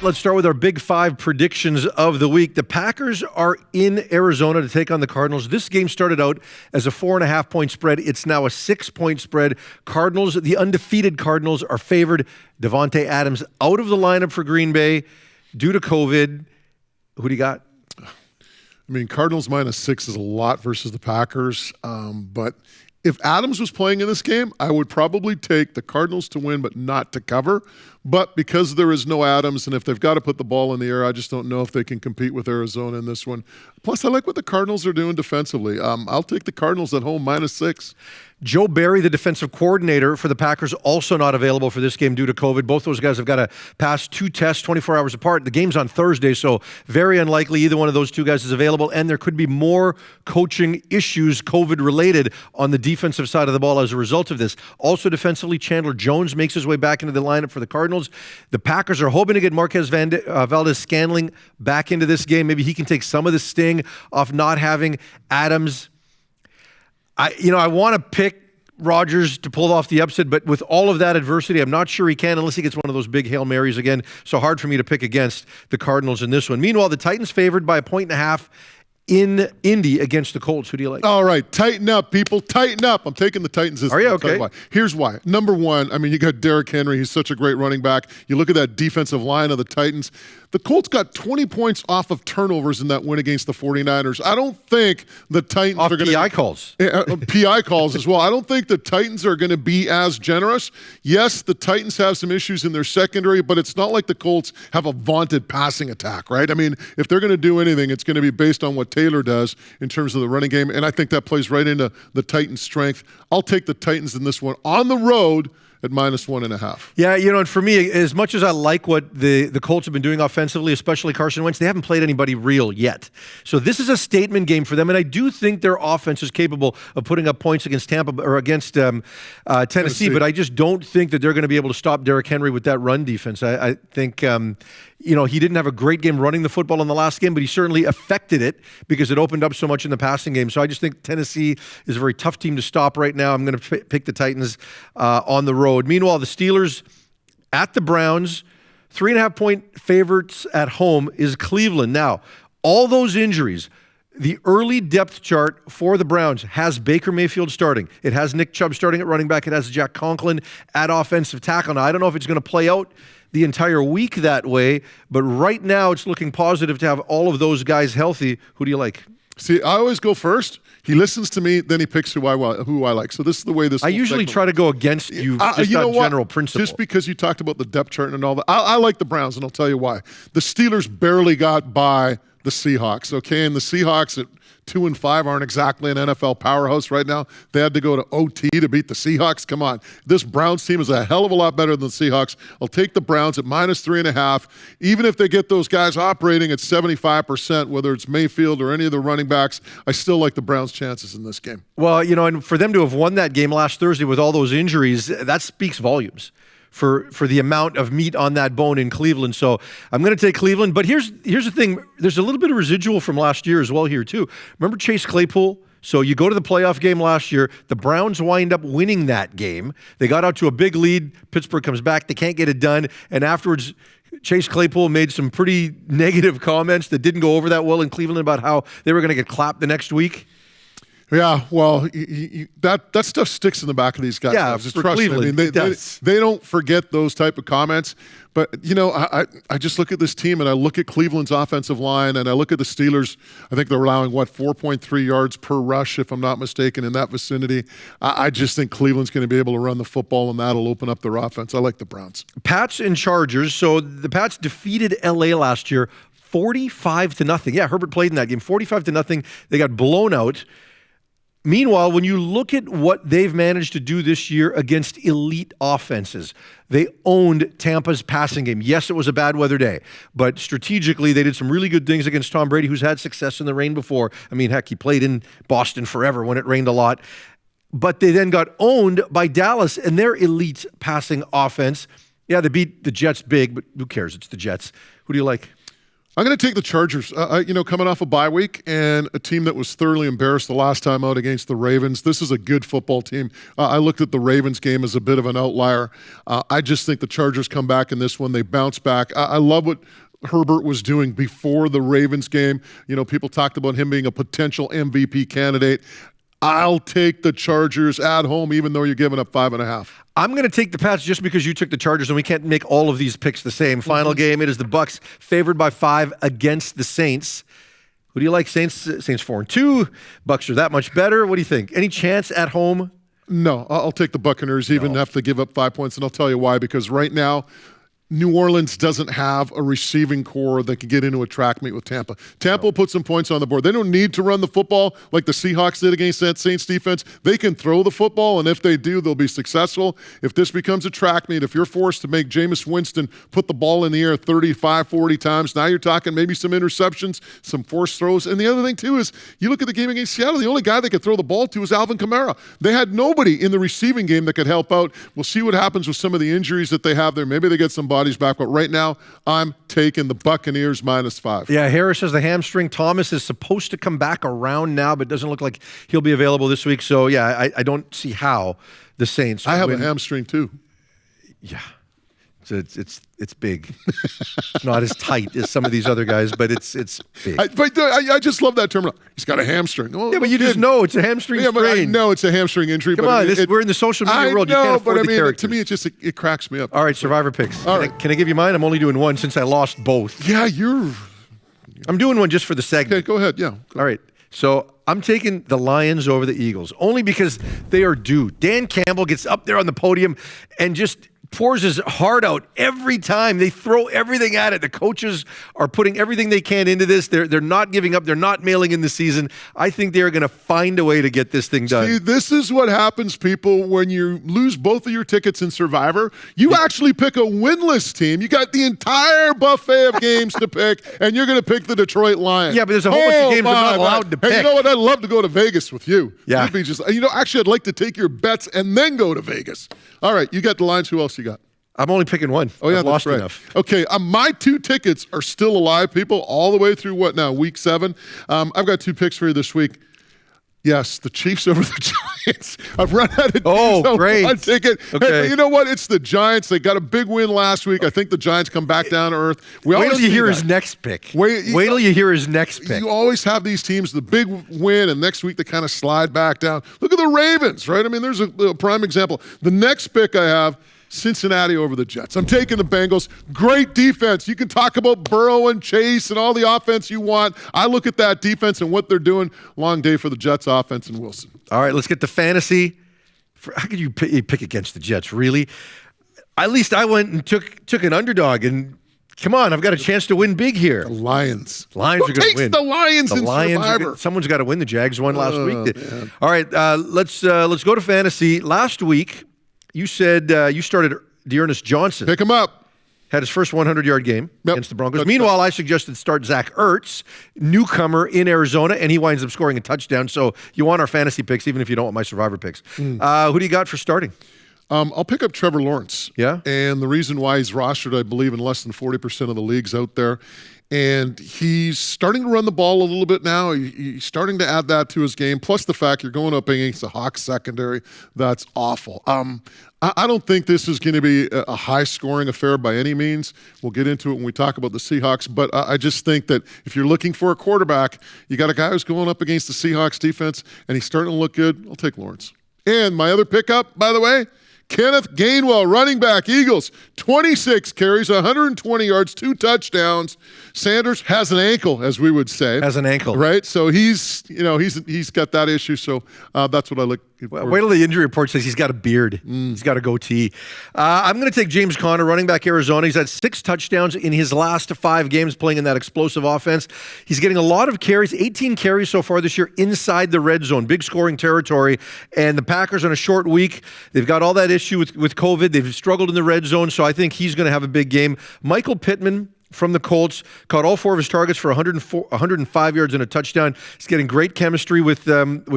let's start with our Big Five predictions of the week. The Packers are in Arizona to take on the Cardinals. This game started out as a 4.5-point spread. It's now a 6-point spread. Cardinals, the undefeated Cardinals, are favored. Davante Adams out of the lineup for Green Bay due to COVID. Who do you got? I mean, Cardinals -6 is a lot versus the Packers, but if Adams was playing in this game, I would probably take the Cardinals to win, but not to cover. But because there is no Adams, and if they've got to put the ball in the air, I just don't know if they can compete with Arizona in this one. Plus, I like what the Cardinals are doing defensively. I'll take the Cardinals at home -6. Joe Barry, the defensive coordinator for the Packers, also not available for this game due to COVID. Both those guys have got to pass 2 tests 24 hours apart. The game's on Thursday, so very unlikely either one of those two guys is available, and there could be more coaching issues COVID-related on the defensive side of the ball as a result of this. Also defensively, Chandler Jones makes his way back into the lineup for the Cardinals. The Packers are hoping to get Marquez Valdez-Scantling back into this game. Maybe he can take some of the sting off not having Adams. I want to pick Rodgers to pull off the upset, but with all of that adversity, I'm not sure he can unless he gets one of those big Hail Marys again. So hard for me to pick against the Cardinals in this one. Meanwhile, the Titans favored by 1.5 in Indy against the Colts. Who do you like? All right, tighten up, people. Tighten up. I'm taking the Titans. Are you okay? Here's why. Number one, I mean, you got Derrick Henry. He's such a great running back. You look at that defensive line of the Titans. The Colts got 20 points off of turnovers in that win against the 49ers. I don't think the Titans are going to... PI calls. PI calls as well. I don't think the Titans are going to be as generous. Yes, the Titans have some issues in their secondary, but it's not like the Colts have a vaunted passing attack, right? I mean, if they're going to do anything, it's going to be based on what Taylor does in terms of the running game, and I think that plays right into the Titans' strength. I'll take the Titans in this one on the road at -1.5. Yeah, and for me, as much as I like what the Colts have been doing offensively, especially Carson Wentz, they haven't played anybody real yet. So this is a statement game for them, and I do think their offense is capable of putting up points against Tampa or against Tennessee, but I just don't think that they're going to be able to stop Derrick Henry with that run defense. I think he didn't have a great game running the football in the last game, but he certainly affected it because it opened up so much in the passing game. So I just think Tennessee is a very tough team to stop right now. I'm going to pick the Titans on the road. Meanwhile, the Steelers at the Browns, 3.5-point favorites at home is Cleveland. Now, all those injuries, the early depth chart for the Browns has Baker Mayfield starting. It has Nick Chubb starting at running back. It has Jack Conklin at offensive tackle. Now, I don't know if it's going to play out the entire week that way, but right now it's looking positive to have all of those guys healthy. Who do you like? See, I always go first. He listens to me, then he picks who I like. So this is the way this. I usually try to go against you, just on general principle. Just because you talked about the depth chart and all that. I like the Browns, and I'll tell you why. The Steelers barely got by the Seahawks, okay? And the Seahawks at 2-5 aren't exactly an NFL powerhouse right now. They had to go to OT to beat the Seahawks. Come on. This Browns team is a hell of a lot better than the Seahawks. I'll take the Browns at -3.5. Even if they get those guys operating at 75%, whether it's Mayfield or any of the running backs, I still like the Browns' chances in this game. Well, and for them to have won that game last Thursday with all those injuries, that speaks volumes for the amount of meat on that bone in Cleveland. So I'm going to take Cleveland. But here's the thing. There's a little bit of residual from last year as well here too. Remember Chase Claypool? So you go to the playoff game last year. The Browns wind up winning that game. They got out to a big lead. Pittsburgh comes back. They can't get it done. And afterwards, Chase Claypool made some pretty negative comments that didn't go over that well in Cleveland about how they were going to get clapped the next week. Yeah, well, that stuff sticks in the back of these guys. Yeah, just for trust Cleveland, me. I mean, they don't forget those type of comments. But, I just look at this team and I look at Cleveland's offensive line and I look at the Steelers. I think they're allowing, 4.3 yards per rush, if I'm not mistaken, in that vicinity. I just think Cleveland's going to be able to run the football and that'll open up their offense. I like the Browns. Pats and Chargers. So the Pats defeated LA last year 45-0. Yeah, Herbert played in that game. 45-0. They got blown out. Meanwhile, when you look at what they've managed to do this year against elite offenses, they owned Tampa's passing game. Yes, it was a bad weather day, but strategically, they did some really good things against Tom Brady, who's had success in the rain before. I mean, heck, he played in Boston forever when it rained a lot. But they then got owned by Dallas and their elite passing offense. Yeah, they beat the Jets big, but who cares? It's the Jets. Who do you like? I'm going to take the Chargers. Coming off a bye week and a team that was thoroughly embarrassed the last time out against the Ravens. This is a good football team. I looked at the Ravens game as a bit of an outlier. I just think the Chargers come back in this one. They bounce back. I love what Herbert was doing before the Ravens game. People talked about him being a potential MVP candidate. I'll take the Chargers at home, even though you're giving up 5.5. I'm going to take the Pats just because you took the Chargers, and we can't make all of these picks the same. Final game, it is the Bucks favored by 5 against the Saints. Who do you like? Saints 4-2. Bucks are that much better. What do you think? Any chance at home? No, I'll take the Buccaneers, even have to give up 5 points, and I'll tell you why. Because right now, New Orleans doesn't have a receiving core that can get into a track meet with Tampa. Tampa will put some points on the board. They don't need to run the football like the Seahawks did against that Saints defense. They can throw the football, and if they do, they'll be successful. If this becomes a track meet, if you're forced to make Jameis Winston put the ball in the air 35, 40 times, now you're talking maybe some interceptions, some forced throws. And the other thing, too, is you look at the game against Seattle, the only guy they could throw the ball to was Alvin Kamara. They had nobody in the receiving game that could help out. We'll see what happens with some of the injuries that they have there. Maybe they get some bodies back, but right now, I'm taking the Buccaneers -5. Yeah, Harris has the hamstring. Thomas is supposed to come back around now, but doesn't look like he'll be available this week. So, yeah, I don't see how the Saints I have win. a hamstring, too. Yeah. It's big. It's not as tight as some of these other guys, but it's big. I just love that term. He's got a hamstring. Well, yeah, but you just know it's a hamstring strain. But I know it's a hamstring injury. Come on, we're in the social media world. You can't afford the characters. To me, it cracks me up. All right, Survivor picks. All right. Can I give you mine? I'm only doing one since I lost both. Yeah, I'm doing one just for the segment. Okay, go ahead. Yeah. All right. So I'm taking the Lions over the Eagles, only because they are due. Dan Campbell gets up there on the podium and just pours his heart out every time. They throw everything at it. The coaches are putting everything they can into this. They're not giving up. They're not mailing in the season. I think they're going to find a way to get this thing done. See, this is what happens, people, when you lose both of your tickets in Survivor. You actually pick a winless team. You got the entire buffet of games to pick, and you're going to pick the Detroit Lions. Yeah, but there's a whole bunch of games I'm not allowed to pick. Hey, you know what? I'd love to go to Vegas with you. Yeah. You'd be just, actually, I'd like to take your bets and then go to Vegas. All right, you got the Lions. Who else you got? I'm only picking one. Oh, yeah, I've that's lost right. enough. Okay, my 2 tickets are still alive, people, all the way through what now, week 7? I've got 2 picks for you this week. Yes, the Chiefs over the Giants. I've run out of great. one ticket. Okay. Hey, you know what? It's the Giants. They got a big win last week. I think the Giants come back down to earth. Wait till you hear his next pick. Wait till you hear his next pick. You always have these teams, the big win, and next week they kind of slide back down. Look at the Ravens, right? I mean, there's a prime example. The next pick I have, Cincinnati over the Jets. I'm taking the Bengals. Great defense. You can talk about Burrow and Chase and all the offense you want. I look at that defense and what they're doing. Long day for the Jets offense and Wilson. All right, let's get to fantasy. How could you pick against the Jets, really? At least I went and took an underdog, and come on, I've got a chance to win big here. The Lions. Lions are going to win. The Lions in Survivor? Someone's got to win. The Jags won last week. Man. All right, let's go to fantasy. Last week, you said you started Dearness Johnson. Pick him up. Had his first 100-yard game against the Broncos. Meanwhile, I suggested start Zach Ertz, newcomer in Arizona, and he winds up scoring a touchdown. So you want our fantasy picks, even if you don't want my Survivor picks. Who do you got for starting? I'll pick up Trevor Lawrence. Yeah? And the reason why he's rostered, I believe, in less than 40% of the leagues out there. And he's starting to run the ball a little bit now. He's starting to add that to his game. Plus the fact you're going up against the Hawks secondary. That's awful. I don't think this is going to be a high-scoring affair by any means. We'll get into it when we talk about the Seahawks. But I just think that if you're looking for a quarterback, you got a guy who's going up against the Seahawks defense, and he's starting to look good. I'll take Lawrence. And my other pickup, by the way, Kenneth Gainwell, running back, Eagles, 26 carries, 120 yards, 2 touchdowns. Sanders has an ankle, as we would say. Has an ankle. Right? So he's got that issue. So that's what I look for. Wait till the injury report says he's got a beard. He's got a goatee. I'm going to take James Conner, running back, Arizona. He's had 6 touchdowns in his last 5 games playing in that explosive offense. He's getting a lot of carries, 18 carries so far this year inside the red zone, big scoring territory. And the Packers on a short week, they've got all that issue with COVID. They've struggled in the red zone, so I think he's going to have a big game. Michael Pittman from the Colts caught all 4 of his targets for 105 yards and a touchdown. He's getting great chemistry with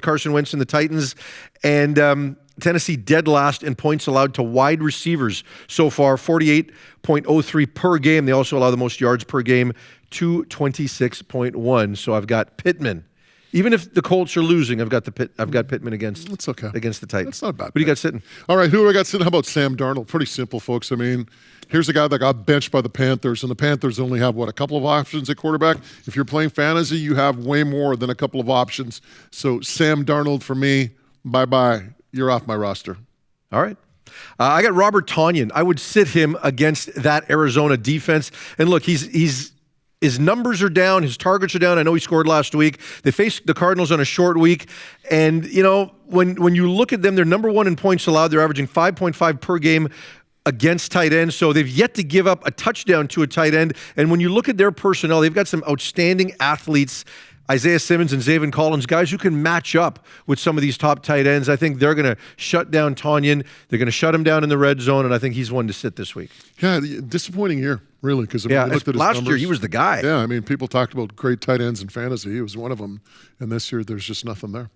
Carson Wentz and the Titans. And Tennessee dead last in points allowed to wide receivers so far, 48.03 per game. They also allow the most yards per game 226.1. So I've got Pittman. Even if the Colts are losing, I've got Pittman against. That's okay. Against the Titans. That's not bad. What do you got sitting? All right, who do I got sitting? How about Sam Darnold? Pretty simple, folks. I mean, here's a guy that got benched by the Panthers, and the Panthers only have, a couple of options at quarterback? If you're playing fantasy, you have way more than a couple of options. So Sam Darnold for me, bye-bye. You're off my roster. All right. I got Robert Tonyan. I would sit him against that Arizona defense. And look, his numbers are down. His targets are down. I know he scored last week. They faced the Cardinals on a short week. And, when you look at them, they're number one in points allowed. They're averaging 5.5 per game against tight ends. So they've yet to give up a touchdown to a tight end. And when you look at their personnel, they've got some outstanding athletes. Isaiah Simmons and Zaven Collins, guys who can match up with some of these top tight ends. I think they're going to shut down Tonyan. They're going to shut him down in the red zone, and I think he's one to sit this week. Yeah, disappointing year, really, because looked at his last year he was the guy. Yeah, people talked about great tight ends in fantasy. He was one of them, and this year there's just nothing there.